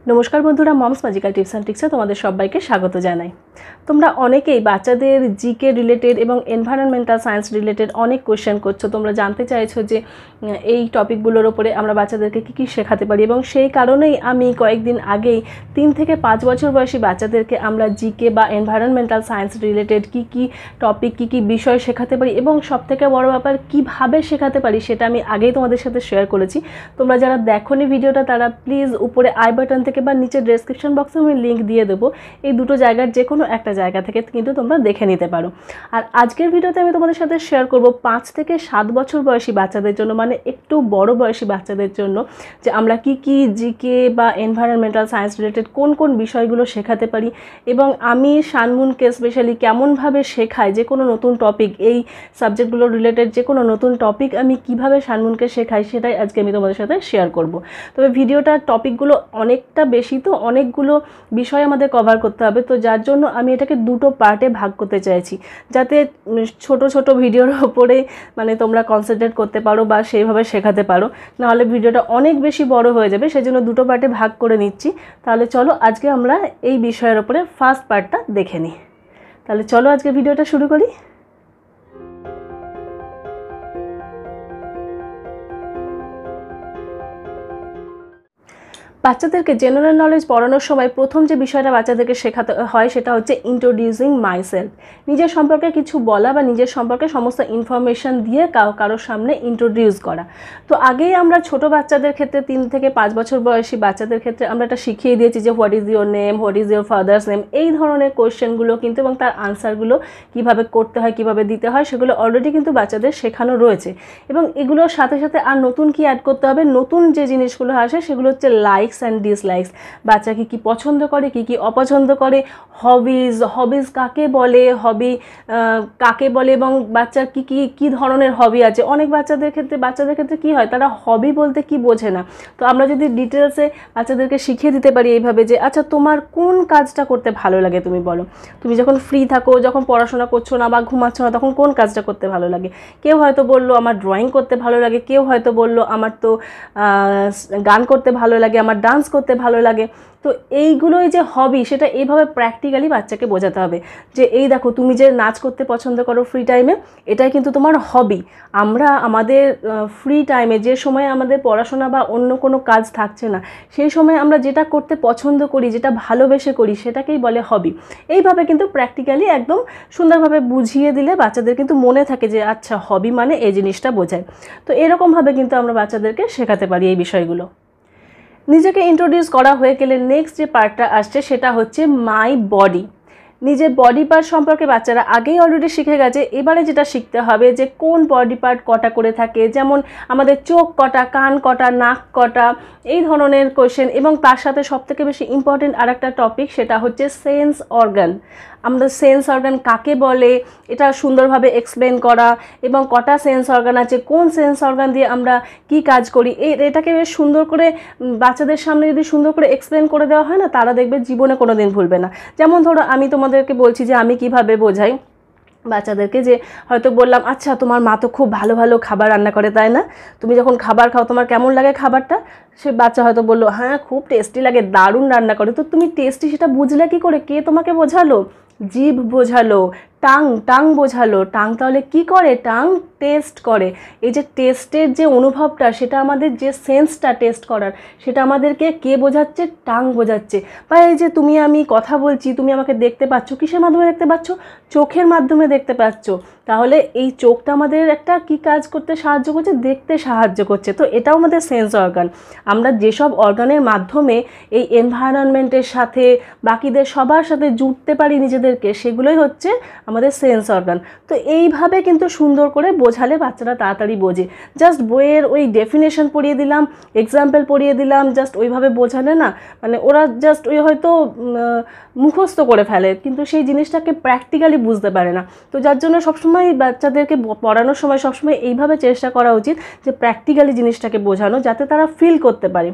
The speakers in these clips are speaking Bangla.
নমস্কার বন্ধুরা, মমস ম্যাজিক্যাল টিপস অ্যান্ড ট্রিক্সে তোমাদের সবাইকে স্বাগত জানাই। তোমরা অনেকেই বাচ্চাদের জিকে রিলেটেড এবং এনভায়রনমেন্টাল সায়েন্স রিলেটেড অনেক কোয়েশ্চেন করছো। তোমরা জানতে চাইছো যে এই টপিকগুলোর ওপরে আমরা বাচ্চাদেরকে কী কী শেখাতে পারি, এবং সেই কারণেই আমি কয়েকদিন আগেই 3 থেকে 5 বছর বয়সী বাচ্চাদেরকে আমরা জিকে বা এনভায়রনমেন্টাল সায়েন্স রিলেটেড কী কী টপিক, কী কী বিষয় শেখাতে পারি এবং সবথেকে বড় ব্যাপার কীভাবে শেখাতে পারি সেটা আমি আগেই তোমাদের সাথে শেয়ার করেছি। তোমরা যারা দেখোনি ভিডিওটা তারা প্লিজ উপরে আই বাটন থেকে বা নিচে ডেসক্রিপশন বক্সে আমি লিঙ্ক দিয়ে দেবো, এই দুটো জায়গার যে কোনো একটা জায়গা থেকে কিন্তু তোমরা দেখে নিতে পারো। আর আজকের ভিডিওতে আমি তোমাদের সাথে শেয়ার করব 5 থেকে 7 বছর বয়সী বাচ্চাদের জন্য, মানে একটু বড় বয়সী বাচ্চাদের জন্য, যে আমরা কি কি জিকে বা এনভায়রনমেন্টাল সায়েন্স রিলেটেড কোন কোন বিষয়গুলো শেখাতে পারি, এবং আমি শানমুনকে স্পেশালি কেমনভাবে শেখাই যে কোনো নতুন টপিক, এই সাবজেক্টগুলো রিলেটেড যে কোনো নতুন টপিক আমি কিভাবে শানমুনকে শেখাই সেটাই আজকে আমি তোমাদের সাথে শেয়ার করব। তবে ভিডিওটার টপিকগুলো অনেকটা বেশি, তো অনেকগুলো বিষয় আমাদের কভার করতে হবে, তো যার জন্য আমি এটাকে দুটো পার্টে ভাগ করতে চাইছি, যাতে ছোট ছোট ভিডিওর ওপরে মানে তোমরা কনসেন্ট্রেট করতে পারো বা সেইভাবে শেখাতে পারো, নাহলে ভিডিওটা অনেক বেশি বড় হয়ে যাবে। সেই জন্য দুটো পার্টে ভাগ করে নিচ্ছি। তাহলে চলো আজকে আমরা এই বিষয়ের ওপরে ফার্স্ট পার্টটা দেখে নিই। তাহলে চলো আজকে ভিডিওটা শুরু করি। বাচ্চাদেরকে জেনারেল নলেজ পড়ানোর সময় প্রথম যে বিষয়টা বাচ্চাদেরকে শেখাতে হয় সেটা হচ্ছে ইন্ট্রোডিউসিং মাইসেলফ, নিজের সম্পর্কে কিছু বলা বা নিজের সম্পর্কে সমস্ত ইনফরমেশান দিয়ে কারোর সামনে ইন্ট্রোডিউস করা। তো আগেই আমরা ছোট বাচ্চাদের ক্ষেত্রে 3 থেকে 5 বছর বয়সী বাচ্চাদের ক্ষেত্রে আমরা এটা শিখিয়ে দিয়েছি যে what is your name, what is your father's name, এই ধরনের কোয়েশ্চেনগুলো কিন্তু এবং তার আনসারগুলো কিভাবে করতে হয়, কিভাবে দিতে হয়, সেগুলো অলরেডি কিন্তু বাচ্চাদের শেখানো রয়েছে। এবং এগুলোর সাথে সাথে আর নতুন কি অ্যাড করতে হবে, নতুন যে জিনিসগুলো আসে সেগুলো হচ্ছে লাইকস অ্যান্ড ডিসলাইকস, বাচ্চা কি পছন্দ করে, কি অপছন্দ করে, হবিজ কাকে বলে, হবি কাকে বলে, এবং বাচ্চার কি ধরনের হবি আছে। অনেক বাচ্চাদের ক্ষেত্রে কি হয়, তারা হবি বলতে কি বোঝে না। তো আমরা যদি ডিটেলসে বাচ্চাদেরকে শিখিয়ে দিতে পারি এইভাবে যে আচ্ছা তোমার কোন কাজটা করতে ভালো লাগে, তুমি বলো, তুমি যখন ফ্রি থাকো, যখন পড়াশোনা করছো না বা ঘুমাচ্ছ না, তখন কোন কাজটা করতে ভালো লাগে। কেউ হয়তো বললো আমার ড্রয়িং করতে ভালো লাগে, কেউ হয়তো বললো আমার তো গান করতে ভালো লাগে, আমার ডান্স করতে ভালো লাগে। তো এইগুলোই যে হবি, সেটা এইভাবে প্র্যাকটিক্যালি বাচ্চাকে বোঝাতে হবে যে এই দেখো তুমি যে নাচ করতে পছন্দ করো ফ্রি টাইমে, এটাই কিন্তু তোমার হবি। আমরা আমাদের ফ্রি টাইমে, যে সময় আমাদের পড়াশোনা বা অন্য কোনো কাজ থাকছে না, সেই সময় আমরা যেটা করতে পছন্দ করি, যেটা ভালোবেসে করি, সেটাকেই বলে হবি। এইভাবে কিন্তু প্র্যাকটিক্যালি একদম সুন্দরভাবে বুঝিয়ে দিলে বাচ্চাদের কিন্তু মনে থাকে যে আচ্ছা হবি মানে এই জিনিসটা বোঝায়। তো এরকমভাবে কিন্তু আমরা বাচ্চাদেরকে শেখাতে পারি এই বিষয়গুলো। নিজেকে ইন্ট্রোডিউস করা হয়ে গেলে নেক্সট যে পার্টটা আসছে সেটা হচ্ছে মাই বডি। নিজের বডি পার্ট সম্পর্কে বাচ্চারা আগেই অলরেডি শিখে গেছে। এবারে যেটা শিখতে হবে যে কোন বডি পার্ট কটা করে থাকে, যেমন আমাদের চোখ কটা, কান কটা, নাক কটা, এই ধরনের কোয়েশ্চেন। এবং তার সাথে সবথেকে বেশি ইম্পর্টেন্ট আরেকটা টপিক, সেটা হচ্ছে সেন্স অর্গান। আমরা সেন্স অর্গান কাকে বলে এটা সুন্দরভাবে এক্সপ্লেন করা, এবং কটা সেন্স অর্গান আছে, কোন সেন্স অর্গান দিয়ে আমরা কি কাজ করি, এটাকে বেশ সুন্দর করে বাচ্চাদের সামনে যদি সুন্দর করে এক্সপ্লেন করে দেওয়া হয় না, তারা দেখবে জীবনে কোনো দিন ভুলবে না। যেমন ধরো আমি তোমাদেরকে বলছি যে আমি কিভাবে বোঝাই বাচ্চাদেরকে, যে হয়তো বললাম আচ্ছা তোমার মা তো খুব ভালো ভালো খাবার রান্না করে, তাই না? তুমি যখন খাবার খাও তোমার কেমন লাগে খাবারটা? সে বাচ্চা হয়তো বললো হ্যাঁ খুব টেস্টি লাগে, দারুণ রান্না করে। তো তুমি টেস্টি সেটা বুঝলে কি করে? কে তোমাকে বোঝালো? জিভ বোঝালো, টাং বোঝালো। টাং তাহলে কি করে? টাং টেস্ট করে। এই যে টেস্টের যে অনুভবটা, সেটা আমাদের যে সেন্সটা টেস্ট করার, সেটা আমাদেরকে কে বোঝাচ্ছে? টাং বোঝাচ্ছে। বা এই যে তুমি আমি কথা বলছি, তুমি আমাকে দেখতে পাচ্ছ, কিসের মাধ্যমে দেখতে পাচ্ছ? চোখের মাধ্যমে দেখতে পাচ্ছ। তাহলে এই চোখটা আমাদের একটা কি কাজ করতে সাহায্য করছে? দেখতে সাহায্য করছে। তো এটাও আমাদের সেন্স অর্গান। আমরা যেসব অর্গানের মাধ্যমে এই এনভায়রনমেন্টের সাথে, বাকিদের সবার সাথে জুড়তে পারি নিজেদেরকে, সেগুলোই হচ্ছে আমাদের সেন্স অর্গান। তো এইভাবে কিন্তু সুন্দর করে বোঝালে বাচ্চারা তাড়াতাড়ি বোঝে। জাস্ট বইয়ের ওই ডেফিনেশন পড়িয়ে দিলাম, এক্সাম্পল পড়িয়ে দিলাম, জাস্ট ওইভাবে বোঝালে না, মানে ওরা জাস্ট ওই হয়তো মুখস্থ করে ফেলে, কিন্তু সেই জিনিসটাকে প্র্যাকটিক্যালি বুঝতে পারে না। তো যার জন্য সবসময় বাচ্চাদেরকে পড়ানোর সময় সবসময় এইভাবে চেষ্টা করা উচিত যে প্র্যাকটিক্যালি জিনিসটাকে বোঝানো, যাতে তারা ফিল করতে পারে।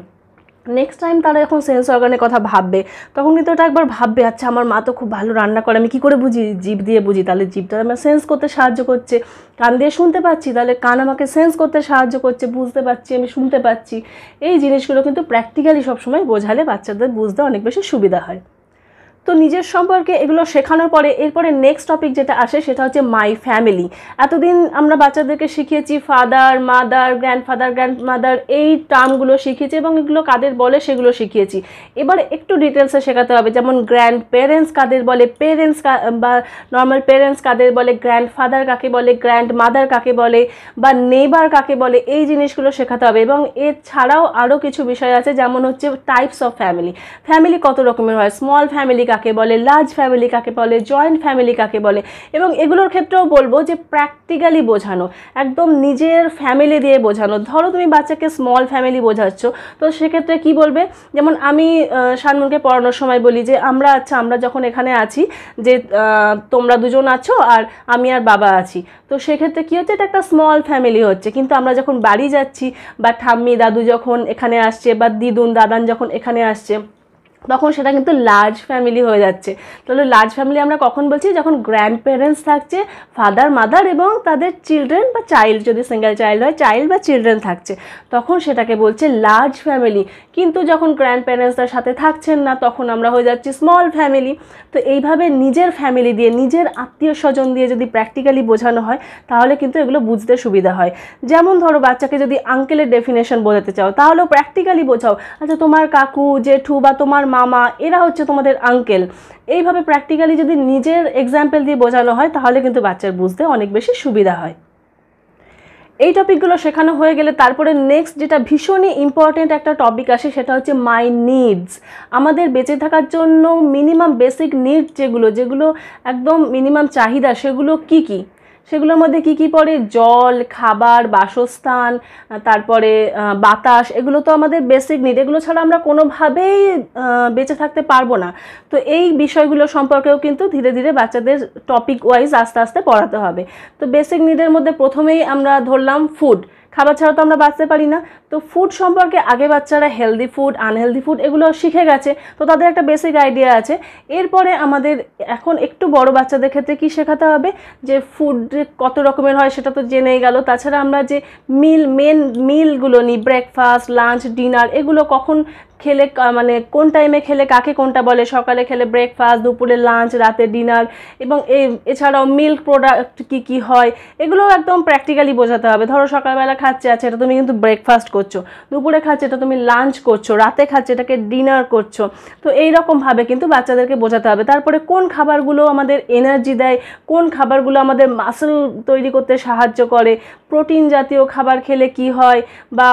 নেক্সট টাইম তারা যখন সেন্স অর্গানের কথা ভাববে তখন কিন্তু ওটা একবার ভাববে, আচ্ছা আমার মা তো খুব ভালো রান্না করে, আমি কী করে বুঝি? জিভ দিয়ে বুঝি, তাহলে জিভটা আমার সেন্স করতে সাহায্য করছে। কান দিয়ে শুনতে পাচ্ছি, তাহলে কান আমাকে সেন্স করতে সাহায্য করছে, বুঝতে পারছি, আমি শুনতে পাচ্ছি। এই জিনিসগুলো কিন্তু প্র্যাকটিক্যালি সবসময় বোঝালে বাচ্চাদের বুঝতে অনেক বেশি সুবিধা হয়। তো নিজের সম্পর্কে এগুলো শেখানোর পরে এরপরে নেক্সট টপিক যেটা আসে সেটা হচ্ছে মাই ফ্যামিলি। এতদিন আমরা বাচ্চাদেরকে শিখিয়েছি ফাদার, মাদার, গ্র্যান্ডফাদার, গ্র্যান্ডমাদার, এই টার্মগুলো শিখিয়েছি এবং এগুলো কাদের বলে সেগুলো শিখিয়েছি। এবার একটু ডিটেলসে শেখাতে হবে, যেমন গ্র্যান্ড প্যারেন্টস কাদের বলে, পেরেন্টস বা নর্মাল পেরেন্টস কাদের বলে, গ্র্যান্ডফাদার কাকে বলে, গ্র্যান্ডমাদার কাকে বলে, বা নেইবার কাকে বলে, এই জিনিসগুলো শেখাতে হবে। এবং এছাড়াও আরও কিছু বিষয় আছে, যেমন হচ্ছে টাইপস অফ ফ্যামিলি, ফ্যামিলি কত রকমের হয়, স্মল ফ্যামিলি কাকে বলে, লার্জ ফ্যামিলি কাকে বলে, জয়েন্ট ফ্যামিলি কাকে বলে। এবং এগুলোর ক্ষেত্রেও বলবো যে প্র্যাকটিক্যালি বোঝানো, একদম নিজের ফ্যামিলি দিয়ে বোঝানো। ধরো তুমি বাচ্চাকে স্মল ফ্যামিলি বোঝাচ্ছ, তো সেক্ষেত্রে কি বলবে, যেমন আমি শানমুনকে পড়ানোর সময় বলি যে আমরা যখন এখানে আছি, যে তোমরা দুজন আছো আর আমি আর বাবা আছি, তো সেক্ষেত্রে কী হচ্ছে, এটা একটা স্মল ফ্যামিলি হচ্ছে। কিন্তু আমরা যখন বাড়ি যাচ্ছি বা ঠাম্মি দাদু যখন এখানে আসছে বা দিদুন দাদান যখন এখানে আসছে, তখন সেটা কিন্তু লার্জ ফ্যামিলি হয়ে যাচ্ছে। তাহলে লার্জ ফ্যামিলি আমরা কখন বলছি, যখন গ্র্যান্ড প্যারেন্টস থাকছে, ফাদার মাদার এবং তাদের চিলড্রেন বা চাইল্ড, যদি সিঙ্গেল চাইল্ড হয় চাইল্ড বা চিলড্রেন থাকছে, তখন সেটাকে বলছে লার্জ ফ্যামিলি। কিন্তু যখন গ্র্যান্ড প্যারেন্টসদের সাথে থাকছেন না, তখন আমরা হয়ে যাচ্ছি স্মল ফ্যামিলি। তো এইভাবে নিজের ফ্যামিলি দিয়ে, নিজের আত্মীয় স্বজন দিয়ে যদি প্র্যাকটিক্যালি বোঝানো হয়, তাহলে কিন্তু এগুলো বুঝতে সুবিধা হয়। যেমন ধরো বাচ্চাকে যদি আঙ্কেলের ডেফিনেশন বোঝাতে চাও, তাহলেও প্র্যাকটিক্যালি বোঝাও, আচ্ছা তোমার কাকু, জেঠু বা তোমার মামা, এরা হচ্ছে তোমাদের আঙ্কেল। এইভাবে প্র্যাকটিক্যালি যদি নিজের এক্সাম্পল দিয়ে বোঝানো হয়, তাহলে কিন্তু বাচ্চার বুঝতে অনেক বেশি সুবিধা হয়। এই টপিকগুলো শেখানো হয়ে গেলে তারপরে নেক্সট যেটা ভীষণই ইম্পর্টেন্ট একটা টপিক আসে, সেটা হচ্ছে মাই নিডস। আমাদের বেঁচে থাকার জন্য মিনিমাম বেসিক নিডস যেগুলো একদম মিনিমাম চাহিদা, সেগুলো কি কি, সেগুলোর মধ্যে কি কি পড়ে, জল, খাবার, বাসস্থান, তারপরে বাতাস, এগুলো তো আমাদের বেসিক নিড। এগুলো ছাড়া আমরা কোনোভাবেই বেঁচে থাকতে পারবো না। তো এই বিষয়গুলো সম্পর্কেও কিন্তু ধীরে ধীরে বাচ্চাদের টপিক ওয়াইজ আস্তে আস্তে পড়াতে হবে। তো বেসিক নিডের মধ্যে প্রথমেই আমরা ধরলাম ফুড, খাবার ছাড়া তো আমরা বাঁচতে পারি না। তো ফুড সম্পর্কে আগে বাচ্চারা হেলদি ফুড, আনহেলদি ফুড এগুলো শিখে গেছে, তো তাদের একটা বেসিক আইডিয়া আছে। এরপরে আমাদের এখন একটু বড় বাচ্চাদের ক্ষেত্রে কি শেখাতে হবে, যে ফুড কত রকমের হয় সেটা তো জেনেই গেল। তাছাড়া আমরা যে মেন মিলগুলো নিই, ব্রেকফাস্ট, লাঞ্চ, ডিনার, এগুলো কখন খেলে, মানে কোন টাইমে খেলে কাকে কোনটা বলে, সকালে খেলে ব্রেকফাস্ট, দুপুরে লাঞ্চ, রাতে ডিনার, এবং এছাড়াও মিল্ক প্রোডাক্ট কি কি হয়, এগুলো একদম প্র্যাকটিক্যালি বোঝাতে হবে। ধরো সকালবেলা খাচ্ছে, আছে এটা তুমি কিন্তু ব্রেকফাস্ট করছো, দুপুরে খাচ্ছে এটা তুমি লাঞ্চ করছো, রাতে খাচ্ছে এটাকে ডিনার করছো। তো এইরকমভাবে কিন্তু বাচ্চাদেরকে বোঝাতে হবে। তারপরে কোন খাবারগুলো আমাদের এনার্জি দেয়, কোন খাবারগুলো আমাদের মাসল তৈরি করতে সাহায্য করে, প্রোটিন জাতীয় খাবার খেলে কি হয়, বা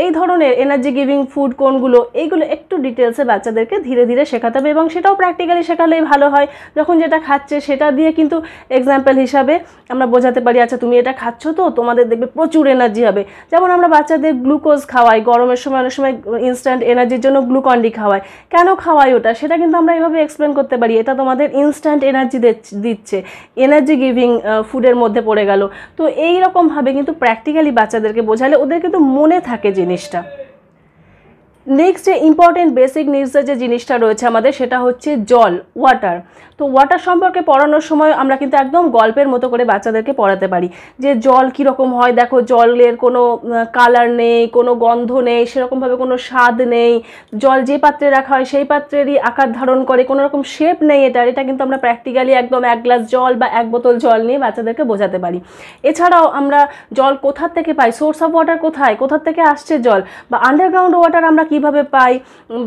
এই ধরনের এনার্জি গিভিং ফুড কোনগুলো, এইগুলো একটু ডিটেলসে বাচ্চাদেরকে ধীরে ধীরে শেখাতে হবে। এবং সেটাও প্র্যাকটিক্যালি শেখালেই ভালো হয়। যখন যেটা খাচ্ছে সেটা দিয়ে কিন্তু এক্সাম্পল হিসাবে আমরা বোঝাতে পারি, আচ্ছা তুমি এটা খাচ্ছ তো তোমাদের দেখবে প্রচুর এনার্জি হবে। যেমন আমরা বাচ্চাদের গ্লুকোজ খাওয়াই, গরমের সময় অনেক সময় ইনস্ট্যান্ট এনার্জির জন্য গ্লুকন-ডি খাওয়াই। কেন খাওয়াই ওটা, সেটা কিন্তু আমরা এইভাবে এক্সপ্লেন করতে পারি, এটা তোমাদের ইনস্ট্যান্ট এনার্জি দিচ্ছে, এনার্জি গিভিং ফুডের মধ্যে পড়ে গেল। তো এইরকমভাবে কিন্তু প্র্যাকটিক্যালি বাচ্চাদেরকে বোঝালে ওদের কিন্তু মনে থাকে জিনিসটা। নেক্সট যে ইম্পর্টেন্ট বেসিক নিডসের যে জিনিসটা রয়েছে আমাদের, সেটা হচ্ছে জল, ওয়াটার। তো ওয়াটার সম্পর্কে পড়ানোর সময় আমরা কিন্তু একদম গল্পের মতো করে বাচ্চাদেরকে পড়াতে পারি, যে জল কীরকম হয়, দেখো জলের কোনো কালার নেই, কোনো গন্ধ নেই, সেরকমভাবে কোনো স্বাদ নেই, জল যে পাত্রে রাখা হয় সেই পাত্রেরই আকার ধারণ করে, কোনো রকম শেপ নেই এটা কিন্তু আমরা প্র্যাকটিক্যালি একদম এক গ্লাস জল বা এক বোতল জল নিয়ে বাচ্চাদেরকে বোঝাতে পারি। এছাড়াও আমরা জল কোথার থেকে পাই, সোর্স অফ ওয়াটার কোথার থেকে আসছে জল, বা আন্ডারগ্রাউন্ড ওয়াটার আমরা কিভাবে পাই,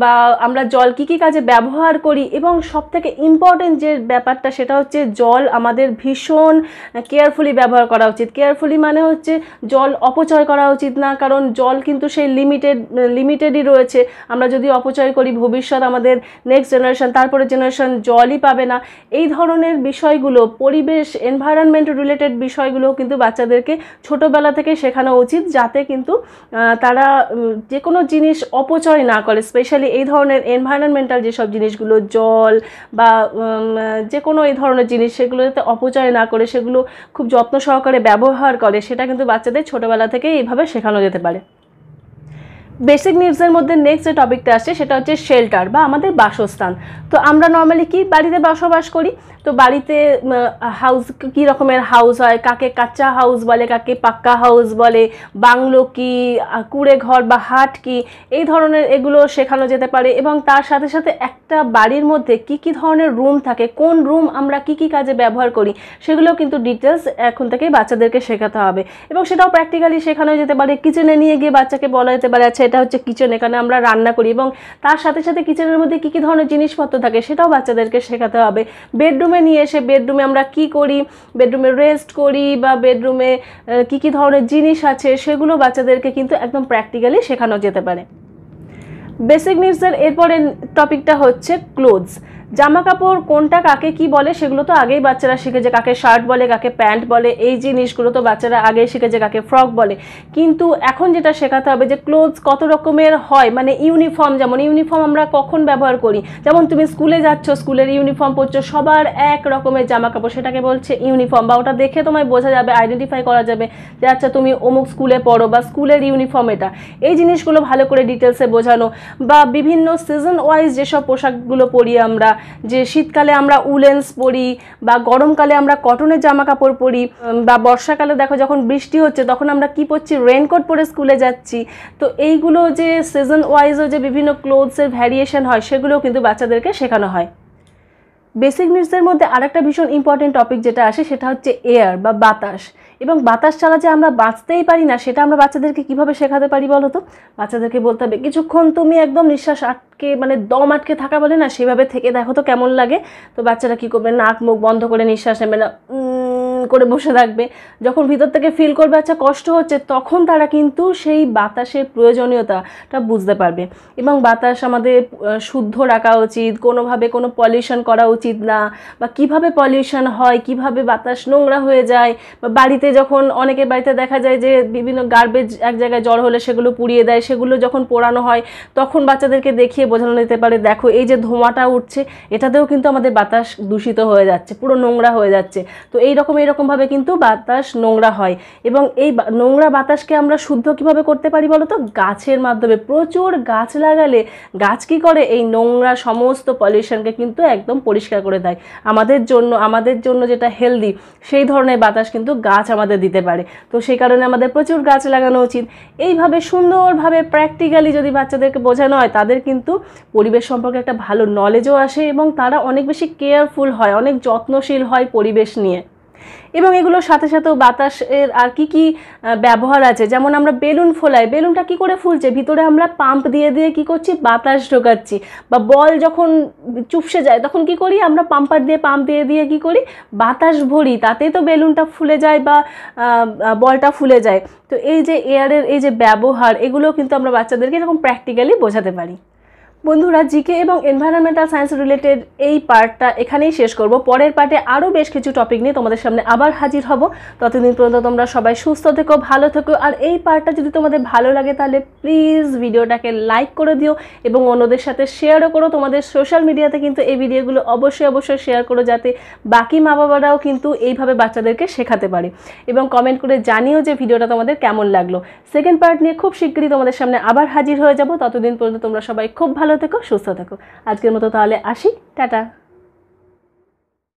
বা আমরা জল কি কি কাজে ব্যবহার করি। এবং সবথেকে ইম্পর্টেন্ট যে ব্যাপারটা, সেটা হচ্ছে জল আমাদের ভীষণ কেয়ারফুলি ব্যবহার করা উচিত। কেয়ারফুলি মানে হচ্ছে জল অপচয় করা উচিত না, কারণ জল কিন্তু সেই লিমিটেডই রয়েছে। আমরা যদি অপচয় করি, ভবিষ্যৎ আমাদের নেক্সট জেনারেশন, তারপরে জেনারেশন জলই পাবে না। এই ধরনের বিষয়গুলো, পরিবেশ, এনভায়রনমেন্ট রিলেটেড বিষয়গুলো কিন্তু বাচ্চাদেরকে ছোটোবেলা থেকে শেখানো উচিত, যাতে কিন্তু তারা যে কোনো জিনিস অপচয় না করে। স্পেশালি এই ধরনের এনভায়রনমেন্টাল যেসব জিনিসগুলো, জল বা যে কোনো এই ধরনের জিনিস, সেগুলো যাতে অপচয় না করে, সেগুলো খুব যত্ন সহকারে ব্যবহার করে, সেটা কিন্তু বাচ্চাদের ছোটোবেলা থেকেই এইভাবে শেখানো যেতে পারে। বেসিক নিডসের মধ্যে নেক্সট যে টপিকটা আসছে সেটা হচ্ছে শেল্টার বা আমাদের বাসস্থান। তো আমরা নর্মালি কি বাড়িতে বসবাস করি, তো বাড়িতে হাউস কী রকমের হাউস হয়, কাকে কাঁচা হাউস বলে, কাকে পাক্কা হাউস বলে, বাংলো কি, কুড়ে ঘর বা হাট কি, এই ধরনের এগুলো শেখানো যেতে পারে। এবং তার সাথে সাথে একটা বাড়ির মধ্যে কি কি ধরনের রুম থাকে, কোন রুম আমরা কি কি কাজে ব্যবহার করি, সেগুলো কিন্তু ডিটেলস এখন থেকেই বাচ্চাদেরকে শেখাতে হবে। এবং সেটাও প্র্যাকটিক্যালি শেখানো যেতে পারে। কিচেনে নিয়ে গিয়ে বাচ্চাকে বলা যেতে পারে, আচ্ছা এটা হচ্ছে কিচেন, এখানে আমরা রান্না করি, এবং তার সাথে সাথে কিচেনের মধ্যে কী কী ধরনের জিনিসপত্র থাকে সেটাও বাচ্চাদেরকে শেখাতে হবে। বেডরুমে নিয়ে এসে বেডরুমে আমরা কি করি, বেডরুমে রেস্ট করি, বা বেডরুমে কী কী ধরনের জিনিস আছে সেগুলো বাচ্চাদেরকে কিন্তু একদম প্র্যাকটিক্যালি শেখানো যেতে পারে। বেসিক নিডসের এরপরে টপিকটা হচ্ছে ক্লোথস। জামা কাপড় কোনটা কাকে কি বলে সেগুলো তো আগেই বাচ্চারা শিখেছে, কাকে শার্ট বলে, কাকে প্যান্ট বলে, এই জিনিসগুলো তো বাচ্চারা আগেই শিখেছে, কাকে ফ্রক বলে। কিন্তু এখন যেটা শেখাতে হবে যে ক্লোথস কত রকমের হয়, মানে ইউনিফর্ম, যেমন ইউনিফর্ম আমরা কখন ব্যবহার করি, যেমন তুমি স্কুলে যাচ্ছ, স্কুলের ইউনিফর্ম পরছো, সবার এক রকমের জামা কাপড়, সেটাকে বলছে ইউনিফর্ম, বা ওটা দেখে তোমায় বোঝা যাবে, আইডেন্টিফাই করা যাবে যে আচ্ছা তুমি অমুক স্কুলে পড়ো বা স্কুলের ইউনিফর্ম এটা। এই জিনিসগুলো ভালো করে ডিটেলসে বোঝানো। বা বিভিন্ন সিজন ওয়াইজ যেসব পোশাকগুলো পরি আমরা, যে শীতকালে আমরা উলেন্স পরি, বা গরমকালে আমরা কটনের জামা কাপড় পরি, বা বর্ষাকালে দেখো যখন বৃষ্টি হচ্ছে তখন আমরা কি পরছি, রেনকোট পরে স্কুলে যাচ্ছি। তো এইগুলো যে সিজন ওয়াইজও যে বিভিন্ন ক্লোথসের ভ্যারিয়েশন হয় সেগুলোও কিন্তু বাচ্চাদেরকে শেখানো হয়। বেসিক নিডসের মধ্যে আরেকটা ভীষণ ইম্পর্টেন্ট টপিক যেটা আসে সেটা হচ্ছে এয়ার বা বাতাস। এবং বাতাস ছাড়া যে আমরা বাঁচতেই পারি না সেটা আমরা বাচ্চাদেরকে কীভাবে শেখাতে পারি বলো তো? বাচ্চাদেরকে বলতে হবে কিছুক্ষণ তুমি একদম নিঃশ্বাস আটকে, মানে দম আটকে থাকা বলে না, সেভাবে থেকে দেখো তো কেমন লাগে। তো বাচ্চারা কী করবে, নাক মুখ বন্ধ করে নিঃশ্বাস নেবে না, করে বসে থাকবে। যখন ভিতর থেকে ফিল করবে আচ্ছা কষ্ট হচ্ছে, তখন তারা কিন্তু সেই বাতাসের প্রয়োজনীয়তাটা বুঝতে পারবে। এবং বাতাস আমাদের শুদ্ধ রাখা উচিত, কোনোভাবে কোনো পলিউশন করা উচিত না, বা কিভাবে পলিউশন হয়, কিভাবে বাতাস নোংরা হয়ে যায়। বা বাড়িতে যখন অনেকের বাড়িতে দেখা যায় যে বিভিন্ন গার্বেজ এক জায়গায় জড় হলে সেগুলো পুড়িয়ে দেয়, সেগুলো যখন পোড়ানো হয় তখন বাচ্চাদেরকে দেখিয়ে বোঝানো যেতে পারে দেখো এই যে ধোঁয়াটা উঠছে এটাতেও কিন্তু আমাদের বাতাস দূষিত হয়ে যাচ্ছে, পুরো নোংরা হয়ে যাচ্ছে। তো এইরকমভাবে কিন্তু বাতাস নোংরা হয়। এবং এই নোংরা বাতাসকে আমরা শুদ্ধ কিভাবে করতে পারি বলো তো? গাছের মাধ্যমে। প্রচুর গাছ লাগালে গাছ কি করে, এই নোংরা সমস্ত পলিউশনকে কিন্তু একদম পরিষ্কার করে দেয়। আমাদের জন্য যেটা হেলদি সেই ধরনের বাতাস কিন্তু গাছ আমাদের দিতে পারে। তো সেই কারণে আমাদের প্রচুর গাছ লাগানো উচিত। এইভাবে সুন্দরভাবে প্র্যাকটিক্যালি যদি বাচ্চাদেরকে বোঝানো হয় তাদের কিন্তু পরিবেশ সম্পর্কে একটা ভালো নলেজও আসে, এবং তারা অনেক বেশি কেয়ারফুল হয়, অনেক যত্নশীল হয় পরিবেশ নিয়ে। এবং এগুলোর সাথে সাথেও বাতাসের আর কি কি ব্যবহার আছে, যেমন আমরা বেলুন ফোলাই, বেলুনটা কি করে ফুলছে, ভিতরে আমরা পাম্প দিয়ে দিয়ে কি করছি, বাতাস ঢোকাচ্ছি। বা বল যখন চুপসে যায় তখন কি করি, আমরা পাম্প দিয়ে দিয়ে কি করি, বাতাস ভরি, তাতেই তো বেলুনটা ফুলে যায় বা বলটা ফুলে যায়। তো এই যে এয়ারের এই যে ব্যবহার, এগুলো কিন্তু আমরা বাচ্চাদেরকে এরকম প্র্যাকটিক্যালি বোঝাতে পারি। বন্ধুরা, জিকে এবং এনভায়রনমেন্টাল সায়েন্স রিলেটেড এই পার্টটা এখানেই শেষ করব। পরের পার্টে আরও বেশ কিছু টপিক নিয়ে তোমাদের সামনে আবার হাজির হব। ততদিন পর্যন্ত তোমরা সবাই সুস্থ থেকো, ভালো থেকো। আর এই পার্টটা যদি তোমাদের ভালো লাগে তাহলে প্লিজ ভিডিওটাকে লাইক করে দিও এবং অন্যদের সাথে শেয়ারও করো। তোমাদের সোশ্যাল মিডিয়াতে কিন্তু এই ভিডিওগুলো অবশ্যই শেয়ার করো, যাতে বাকি মা বাবারাও কিন্তু এইভাবে বাচ্চাদেরকে শেখাতে পারে। এবং কমেন্ট করে জানিও যে ভিডিওটা তোমাদের কেমন লাগলো। সেকেন্ড পার্ট নিয়ে খুব শীঘ্রই তোমাদের সামনে আবার হাজির হয়ে যাব। ততদিন পর্যন্ত তোমরা সবাই খুব ভালো থেকো, সুস্থ থেকো। আজকের মতো তাহলে আসি, টাটা।